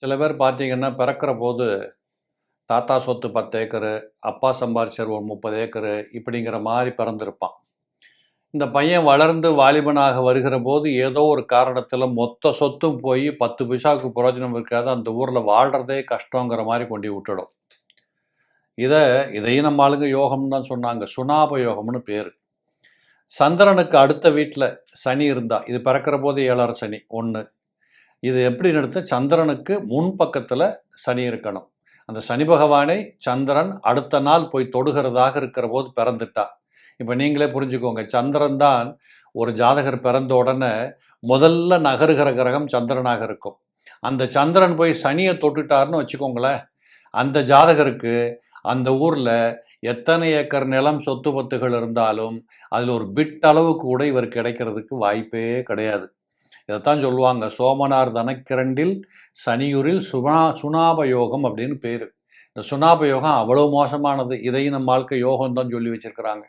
சில பேர் பார்த்தீங்கன்னா, பிறக்கிற போது தாத்தா சொத்து 10 ஏக்கரு, அப்பா சம்பாரிச்சது ஒரு 30 ஏக்கரு இப்படிங்கிற மாரி பிறந்திருப்பான். இந்த பையன் வளர்ந்து வாலிபனாக வருகிற போது, ஏதோ ஒரு காரணத்தில மொத்த சொத்தும் போயி 10 பைசாவுக்கு பிரயோஜனம் இருக்காது. அந்த ஊர்ல வாழ்றதே கஷ்டங்கிற மாரி கொண்டு விட்டுடும். இத இதையும் நம்ம ஆளுங்க யோகம்னு தான் சொன்னாங்க. சுனாப யோகம்னு பேரு. சந்திரனுக்கு அடுத்த வீட்ல சனி இருந்தா, இது பிறக்கிற போது 7 சனி 1. இது எப்படி எடுத்து சந்திரனுக்கு முன் பக்கத்தில் சனி இருக்கணும். அந்த சனி பகவானை சந்திரன் அடுத்த நாள் போய் தொடுகிறதாக இருக்கிற போது பிறந்துட்டா. இப்போ நீங்களே புரிஞ்சுக்கோங்க, சந்திரன் தான் ஒரு ஜாதகர் பிறந்த உடனே முதல்ல நகருகிற கிரகம் சந்திரனாக இருக்கும். அந்த சந்திரன் போய் சனியை தொட்டுட்டாருன்னு வச்சுக்கோங்களேன், அந்த ஜாதகருக்கு அந்த ஊரில் எத்தனை ஏக்கர் நிலம் சொத்து பத்துகள் இருந்தாலும் அதில் ஒரு பிட் அளவு கூட இவர் கிடைக்கிறதுக்கு வாய்ப்பே கிடையாது. இதைத்தான் சொல்லுவாங்க, சோமனார் தனக்கிரண்டில் சனியூரில் சுனாப யோகம் அப்படின்னு பேர். இந்த சுனாப யோகம் அவ்வளோ மோசமானது. இதையும் நம்ம வாழ்க்கை யோகம் தான் சொல்லி வச்சிருக்கிறாங்க.